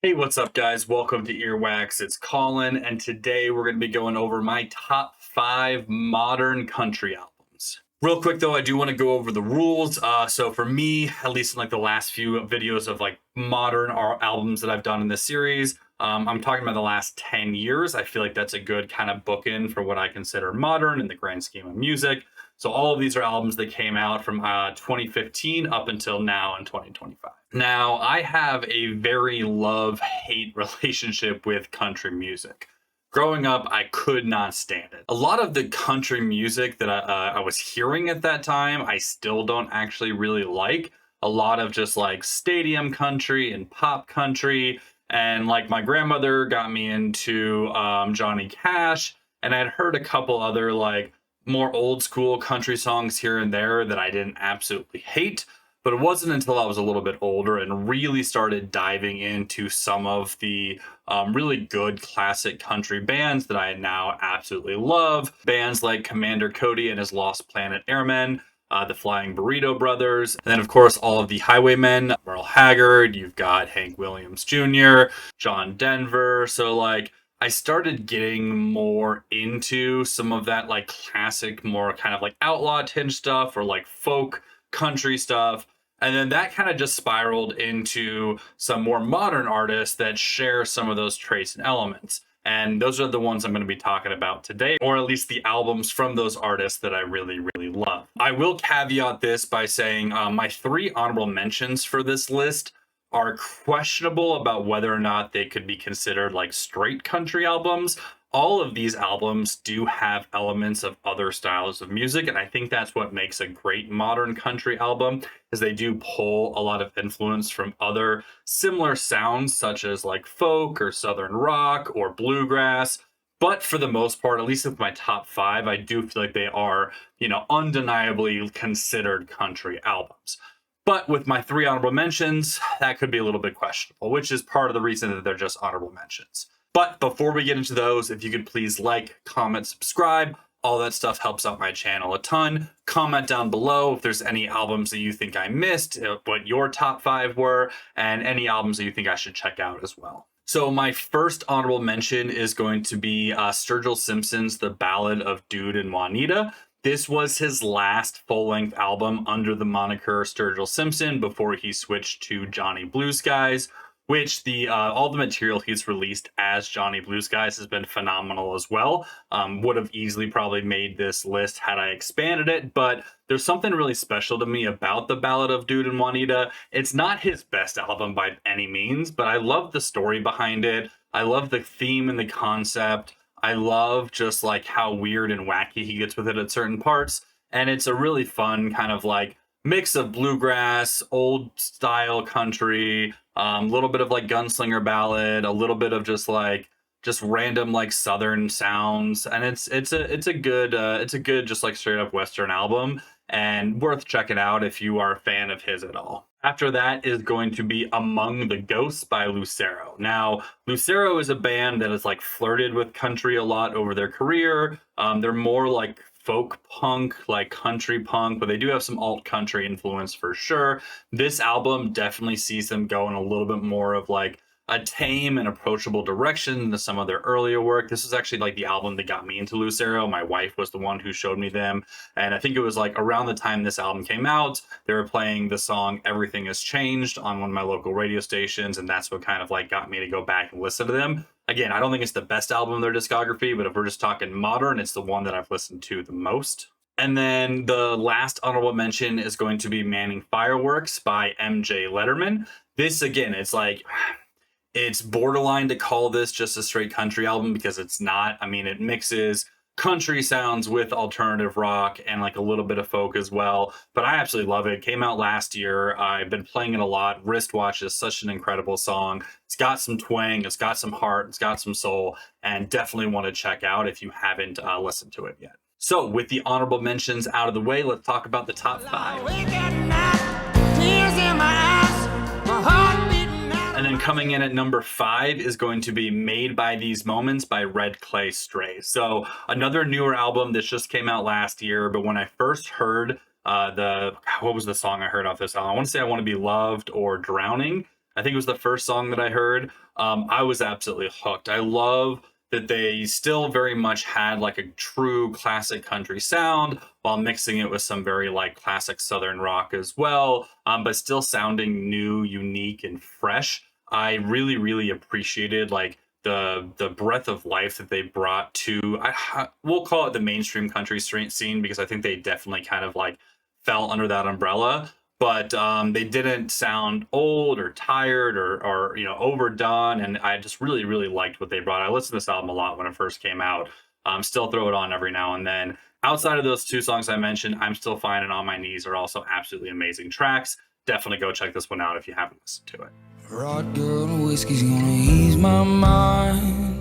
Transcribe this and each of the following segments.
Hey, what's up, guys? Welcome to Earwax. It's Colin, and today we're going to be going over my top 5 modern country albums. Real quick, though, I do want to go over the rules. So for me, at least in like the last few videos of like modern albums that I've done in this series, I'm talking about the last 10 years. I feel like that's a good kind of bookend for what I consider modern in the grand scheme of music. So all of these are albums that came out from 2015 up until now in 2025. Now, I have a very love-hate relationship with country music. Growing up, I could not stand it. A lot of the country music that I was hearing at that time, I still don't actually really like. A lot of just like stadium country and pop country. And like my grandmother got me into Johnny Cash, and I'd heard a couple other like more old school country songs here and there that I didn't absolutely hate. But it wasn't until I was a little bit older and really started diving into some of the really good classic country bands that I now absolutely love. Bands like Commander Cody and his Lost Planet Airmen, the Flying Burrito Brothers, and then, of course, all of the Highwaymen, Merle Haggard, you've got Hank Williams Jr., John Denver. So, like, I started getting more into some of that, like, classic, more kind of like outlaw tinge stuff or like folk country stuff. And then that kind of just spiraled into some more modern artists that share some of those traits and elements. And those are the ones I'm going to be talking about today, or at least the albums from those artists that I really, really love. I will caveat this by saying my 3 honorable mentions for this list are questionable about whether or not they could be considered like straight country albums. All of these albums do have elements of other styles of music, and I think that's what makes a great modern country album, is they do pull a lot of influence from other similar sounds, such as like folk or southern rock or bluegrass. But for the most part, at least with my top 5, I do feel like they are, undeniably considered country albums. But with my 3 honorable mentions, that could be a little bit questionable, which is part of the reason that they're just honorable mentions. But before we get into those, if you could please like, comment, subscribe, all that stuff helps out my channel a ton. Comment down below if there's any albums that you think I missed, what your top 5 were, and any albums that you think I should check out as well. So my first honorable mention is going to be Sturgill Simpson's The Ballad of Dude and Juanita. This was his last full-length album under the moniker Sturgill Simpson before he switched to Johnny Blue Skies, which all the material he's released as Johnny Blue Skies has been phenomenal as well. Would have easily probably made this list had I expanded it, but there's something really special to me about The Ballad of Dude and Juanita. It's not his best album by any means, but I love the story behind it. I love the theme and the concept. I love just like how weird and wacky he gets with it at certain parts. And it's a really fun kind of like mix of bluegrass, old style country, a little bit of like gunslinger ballad, a little bit of just random like southern sounds, and it's a good just like straight up western album, and worth checking out if you are a fan of his at all. After that is going to be Among the Ghosts by Lucero. Now, Lucero is a band that has like flirted with country a lot over their career. They're more like folk punk, like country punk, but they do have some alt country influence for sure. This album definitely sees them go in a little bit more of like a tame and approachable direction than some of their earlier work. This was actually like the album that got me into Lucero. My wife was the one who showed me them, and I think it was like around the time this album came out, they were playing the song Everything Has Changed on one of my local radio stations, and that's what kind of like got me to go back and listen to them. Again, I don't think it's the best album in their discography, but if we're just talking modern, it's the one that I've listened to the most. And then the last honorable mention is going to be Manning Fireworks by MJ Letterman. This, again, it's borderline to call this just a straight country album because it's not. I mean, it mixes country sounds with alternative rock and like a little bit of folk as well, but I absolutely love it. Came out last year. I've been playing it a lot. Wristwatch is such an incredible song. It's got some twang, it's got some heart, it's got some soul, and definitely want to check out if you haven't listened to it yet. So with the honorable mentions out of the way, let's talk about the top 5. And then coming in at number 5 is going to be Made by These Moments by Red Clay Stray. So another newer album that just came out last year, but when I first heard what was the song I heard off this album? I want to say I Want to Be Loved or Drowning. I think it was the first song that I heard. I was absolutely hooked. I love that they still very much had like a true classic country sound while mixing it with some very like classic southern rock as well, but still sounding new, unique, and fresh. I really, really appreciated like the breadth of life that they brought to we'll call it the mainstream country scene, because I think they definitely kind of like fell under that umbrella. But they didn't sound old or tired or overdone, and I just really, really liked what they brought. I listened to this album a lot when it first came out. Still throw it on every now and then. Outside of those two songs I mentioned, I'm Still Fine and On My Knees are also absolutely amazing tracks. Definitely go check this one out if you haven't listened to it. Rock girl, whiskey's gonna ease my mind.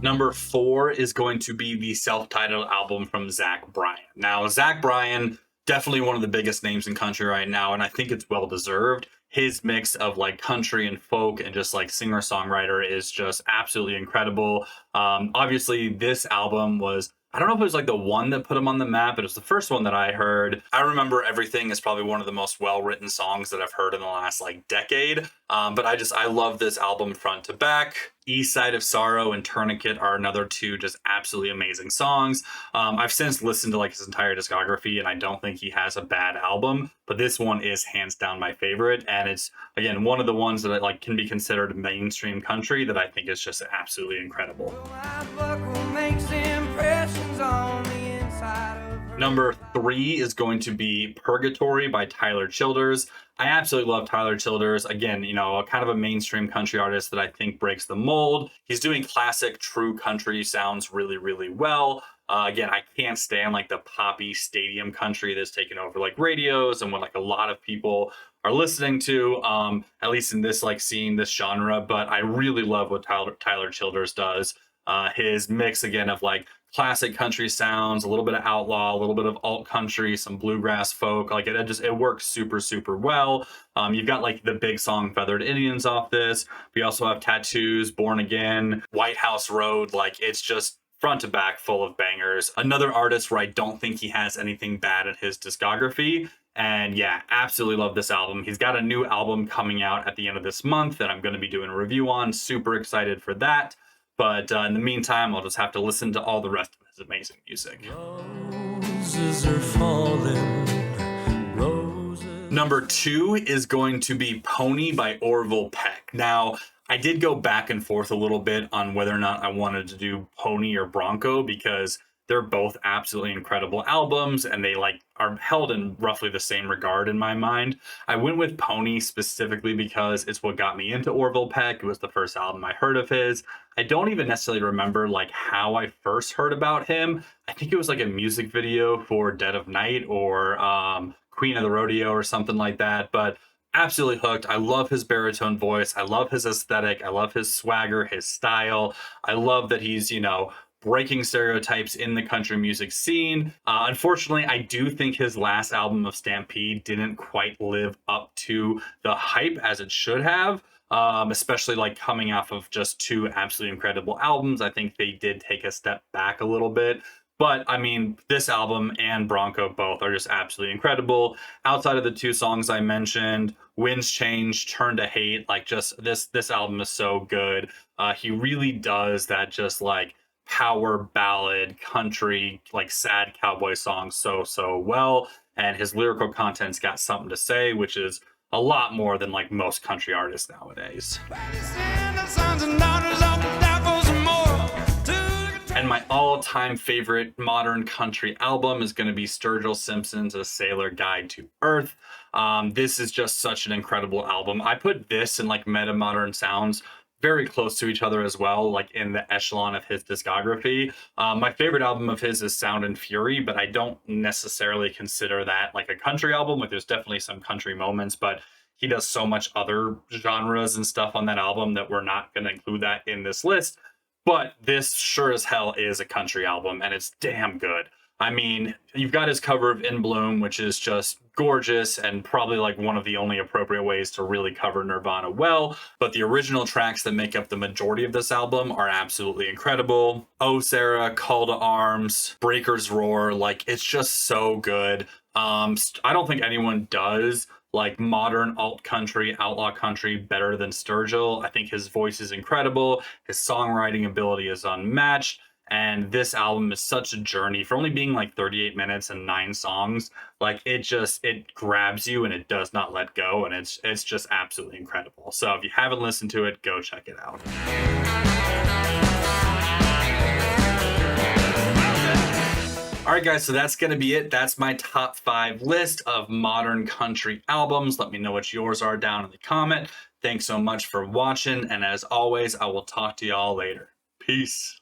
Number 4 is going to be the self-titled album from Zach Bryan. Now, Zach Bryan, definitely one of the biggest names in country right now, and I think it's well deserved. His mix of like country and folk and just like singer-songwriter is just absolutely incredible. Obviously, this album was, I don't know if it was like the one that put him on the map, but it was the first one that I heard. I Remember Everything is probably one of the most well-written songs that I've heard in the last like decade. But I love this album front to back. East Side of Sorrow and Tourniquet are another two just absolutely amazing songs. I've since listened to like his entire discography, and I don't think he has a bad album, but this one is hands down my favorite. And it's, again, one of the ones that like can be considered mainstream country that I think is just absolutely incredible. Number 3 is going to be Purgatory by Tyler Childers. I absolutely love Tyler Childers. Again, kind of a mainstream country artist that I think breaks the mold. He's doing classic, true country sounds really, really well. Again, I can't stand like the poppy stadium country that's taken over like radios and what like a lot of people are listening to, at least in this like scene, this genre. But I really love what Tyler Childers does. His mix again of like classic country sounds, a little bit of outlaw, a little bit of alt country, some bluegrass folk, like it works super, super well. You've got like the big song Feathered Indians off this. We also have Tattoos, Born Again, White House Road. Like, it's just front to back full of bangers. Another artist where I don't think he has anything bad in his discography. And yeah, absolutely love this album. He's got a new album coming out at the end of this month that I'm going to be doing a review on. Super excited for that. But in the meantime, I'll just have to listen to all the rest of his amazing music. Roses are falling. Number 2 is going to be Pony by Orville Peck. Now, I did go back and forth a little bit on whether or not I wanted to do Pony or Bronco, because they're both absolutely incredible albums and they like are held in roughly the same regard in my mind. I went with Pony specifically because it's what got me into Orville Peck. It was the first album I heard of his. I don't even necessarily remember like how I first heard about him. I think it was like a music video for Dead of Night or Queen of the Rodeo or something like that. But absolutely hooked. I love his baritone voice. I love his aesthetic. I love his swagger, his style. I love that he's, breaking stereotypes in the country music scene. Unfortunately, I do think his last album of Stampede didn't quite live up to the hype as it should have, especially like coming off of just 2 absolutely incredible albums. I think they did take a step back a little bit. But I mean, this album and Bronco both are just absolutely incredible. Outside of the 2 songs I mentioned, Winds Change, Turn to Hate, like just this album is so good. He really does that just like power ballad country, like sad cowboy song so well. And his lyrical content's got something to say, which is a lot more than like most country artists nowadays. And my all-time favorite modern country album is going to be Sturgill Simpson's A Sailor Guide to Earth. This is just such an incredible album. I put this and like meta modern sounds very close to each other as well, like in the echelon of his discography. My favorite album of his is Sound and Fury, but I don't necessarily consider that like a country album. Like, there's definitely some country moments, but he does so much other genres and stuff on that album that we're not going to include that in this list. But this sure as hell is a country album, and it's damn good. I mean, you've got his cover of In Bloom, which is just gorgeous and probably like one of the only appropriate ways to really cover Nirvana well. But the original tracks that make up the majority of this album are absolutely incredible. Oh Sarah, Call to Arms, Breaker's Roar, like it's just so good. I don't think anyone does like modern alt country, outlaw country better than Sturgill. I think his voice is incredible. His songwriting ability is unmatched. And this album is such a journey for only being like 38 minutes and 9 songs. Like it grabs you and it does not let go. And it's just absolutely incredible. So if you haven't listened to it, go check it out. All right, guys, so that's going to be it. That's my top 5 list of modern country albums. Let me know what yours are down in the comment. Thanks so much for watching. And as always, I will talk to y'all later. Peace.